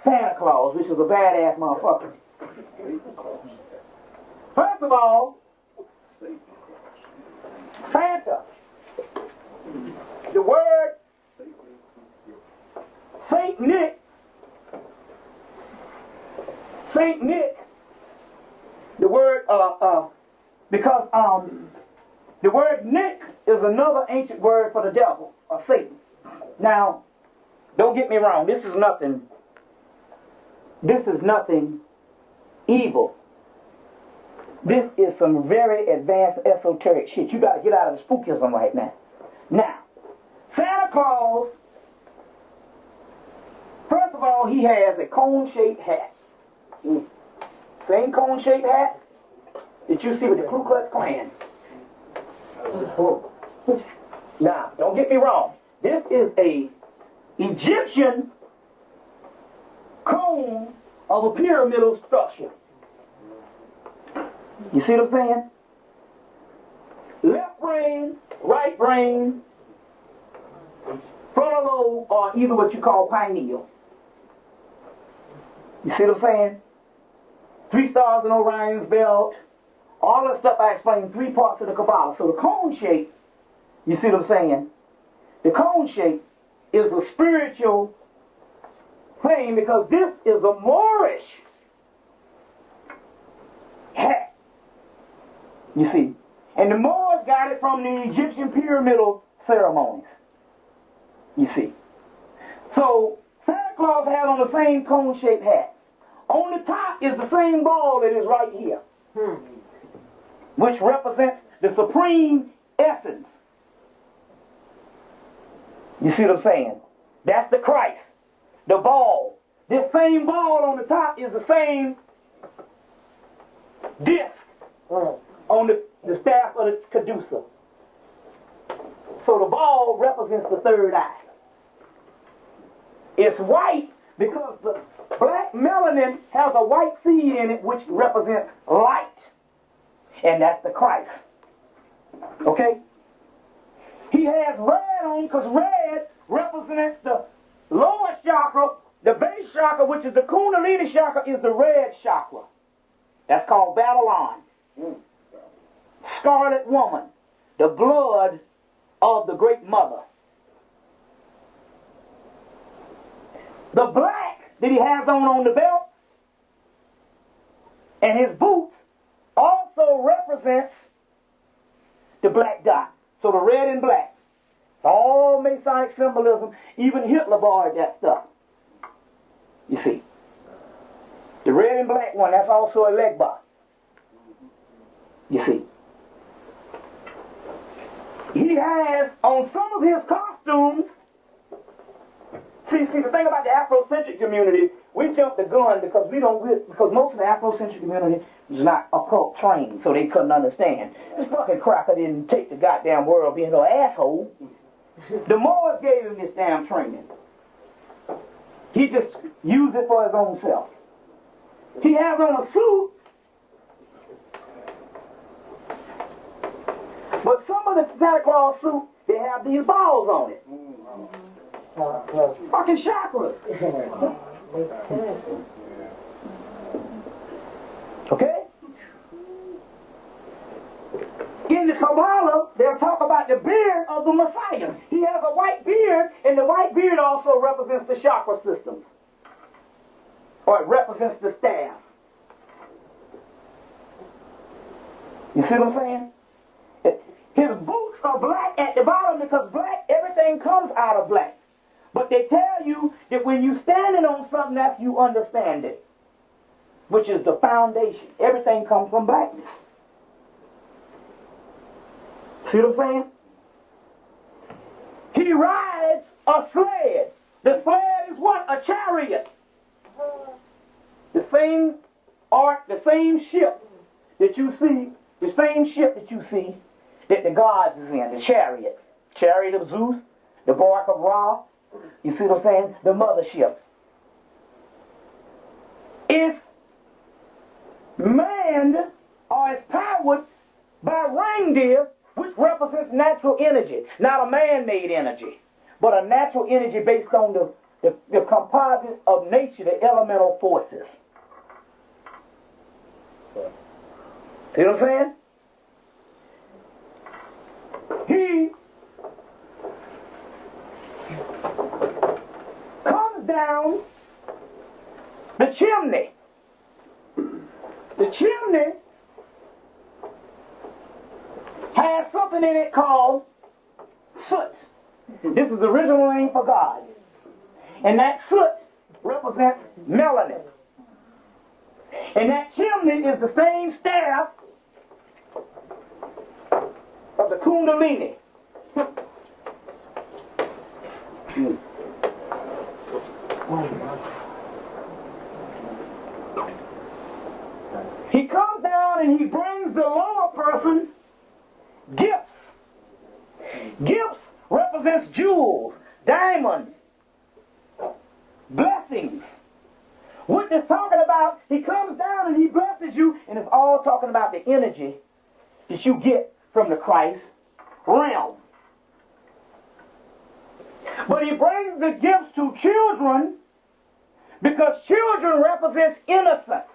Santa Claus, which is a badass motherfucker. First of all, Santa. The word Saint Nick, the word because the word Nick is another ancient word for the devil or Satan. Now, don't get me wrong, this is nothing evil. This is some very advanced esoteric shit. You gotta get out of the spookism right now. Now, Santa Claus, first of all, he has a cone-shaped hat. Same cone-shaped hat that you see with the Ku Klux Klan. Now, don't get me wrong. This is a Egyptian cone of a pyramidal structure. You see what I'm saying? Left brain, right brain, frontal lobe, or either what you call pineal. You see what I'm saying? 3 stars in Orion's belt. All that stuff I explained, 3 parts of the Kabbalah. So the cone shape, you see what I'm saying? The cone shape is a spiritual thing because this is a Moorish hat. You see? And the Moors got it from the Egyptian pyramidal ceremonies. You see? So Santa Claus had on the same cone-shaped hat. On the top is the same ball that is right here, which represents the supreme essence. You see what I'm saying? That's the Christ. The ball. This same ball on the top is the same disc on the staff of the caduceus. So the ball represents the third eye. It's white because the black melanin has a white seed in it which represents light. And that's the Christ. Okay? He has red on because red represents the lower chakra. The base chakra, which is the Kundalini chakra, is the red chakra. That's called Babylon. Scarlet woman. The blood of the great mother. The black that he has on the belt and his boots also represents the black dot. So the red and black. All Masonic symbolism. Even Hitler borrowed that stuff. You see. The red and black one, that's also a leg bar. You see. He has, on some of his costumes, see, the thing about the Afrocentric community, we jump the gun because because most of the Afrocentric community is not occult trained, so they couldn't understand. This fucking cracker didn't take the goddamn world being no asshole. The Moors gave him this damn training. He just used it for his own self. He has on a suit, but some of the Santa Claus suit, they have these balls on it. Fucking chakras. Okay? In the Kabbalah, they'll talk about the beard of the Messiah. He has a white beard, and the white beard also represents the chakra systems. Or it represents the staff. You see what I'm saying? His boots are black at the bottom because black, everything comes out of black. But they tell you that when you're standing on something, that's you understand it. Which is the foundation. Everything comes from blackness. See what I'm saying? He rides a sled. The sled is what? A chariot. The same ark, the same ship that you see, that the gods is in, the chariot. Chariot of Zeus, the bark of Ra. You see what I'm saying? The mothership. It's manned or is powered by reindeer, which represents natural energy. Not a man-made energy, but a natural energy based on the the composite of nature, the elemental forces. See what I'm saying? He comes down the chimney. The chimney has something in it called soot. This is the original name for God. And that soot represents melanin. And that chimney is the same staff of the Kundalini. He comes down and he brings the lower person gifts. Gifts represents jewels, diamonds, blessings. What it's talking about, he comes down and he blesses you, and it's all talking about the energy that you get from the Christ realm. But he brings the gifts to children because children represents innocence,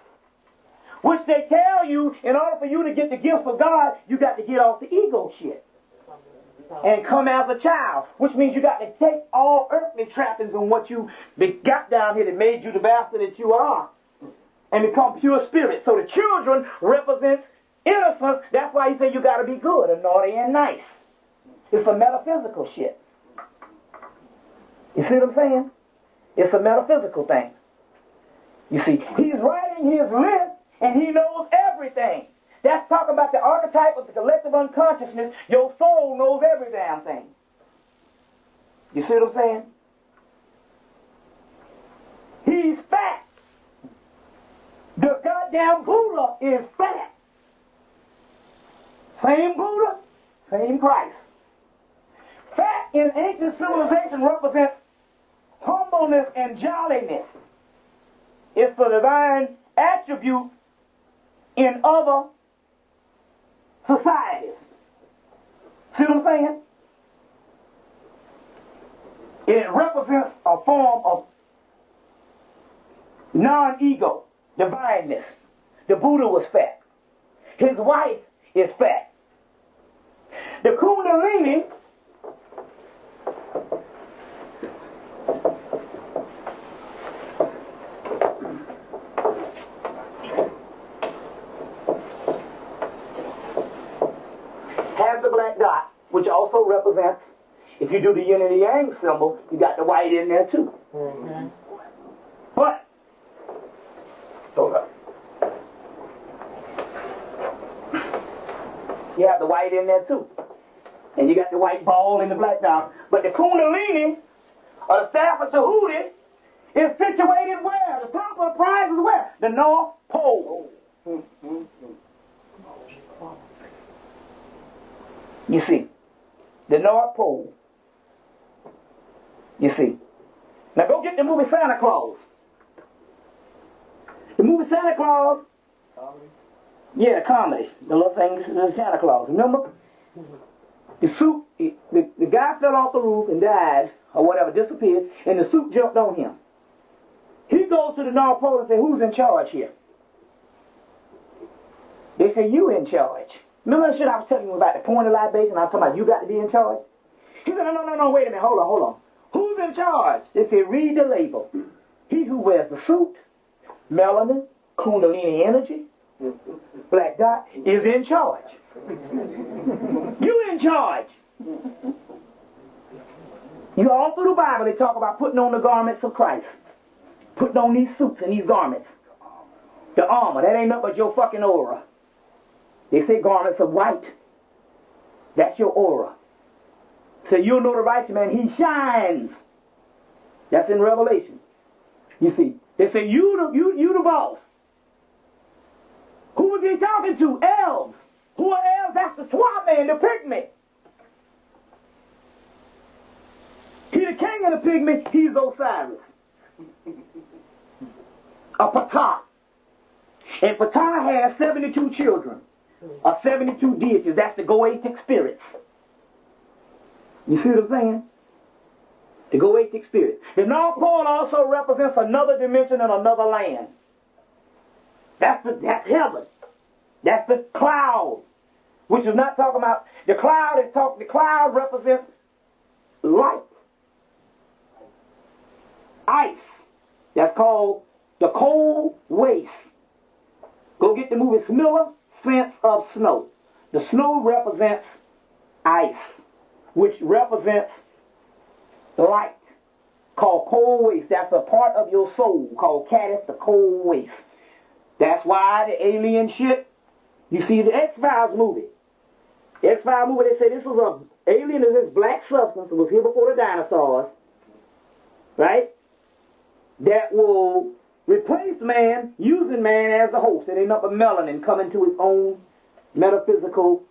which they tell you in order for you to get the gifts of God, you got to get off the ego shit and come as a child, which means you got to take all earthly trappings and what you got down here that made you the bastard that you are and become pure spirit. So the children represents innocence. That's why he said you got to be good and naughty and nice. It's a metaphysical shit. You see what I'm saying? It's a metaphysical thing. You see, he's writing his list and he knows everything. That's talking about the archetype of the collective unconsciousness. Your soul knows every damn thing. You see what I'm saying? He's fat. The goddamn Buddha is fat. Same Buddha, same Christ. Fat in ancient civilization represents humbleness and jolliness. It's the divine attribute in other societies. See what I'm saying? It represents a form of non-ego, divineness. The Buddha was fat. His wife is fat. The Kundalini has the black dot, which also represents, if you do the yin and the yang symbol, you got the white in there too. Mm-hmm. But, hold up. You have the white in there too. And you got the white ball and the black dot. But the Kundalini, or the staff of Tahuti, is situated where? The top of the prize is where? The North Pole. You see, the North Pole. You see. Now go get the movie Santa Claus. The movie Santa Claus. Comedy? Yeah, comedy. The little thing is Santa Claus. Remember? The suit, the guy fell off the roof and died, or whatever, disappeared, and the suit jumped on him. He goes to the North Pole and says, who's in charge here? They say, you in charge. Remember the shit I was telling you about the point of libation? I was talking about you got to be in charge? He said, no, wait a minute, hold on. Who's in charge? They said, read the label. He who wears the suit, melanin, Kundalini energy, black dot, is in charge. You in charge. You all through the Bible, they talk about putting on the garments of Christ. Putting on these suits and these garments. The armor, that ain't nothing but your fucking aura. They say garments of white. That's your aura. So you'll know the righteous man, he shines. That's in Revelation. You see, they say you the boss. Who was he talking to? Elves. Who are elves? That's the swamp man, the pygmy. He the king of the pygmy, he's Osiris. A Ptah. And Ptah has 72 children. Or 72 deities. That's the Goetic spirits. You see what I'm saying? The Goetic spirit. The North Pole also represents another dimension and another land. That's heaven. That's the cloud, which is not talking about the cloud. The cloud represents light, ice. That's called the cold waste. Go get the movie Smiller, Sense of Snow. The snow represents ice, which represents light, called cold waste. That's a part of your soul called Caddis, the cold waste. That's why the alien shit. You see the X-Files movie. X-Files movie, they say this was a alien, is this black substance that was here before the dinosaurs, right? That will replace man, using man as the host. It ain't nothing but melanin coming to its own metaphysical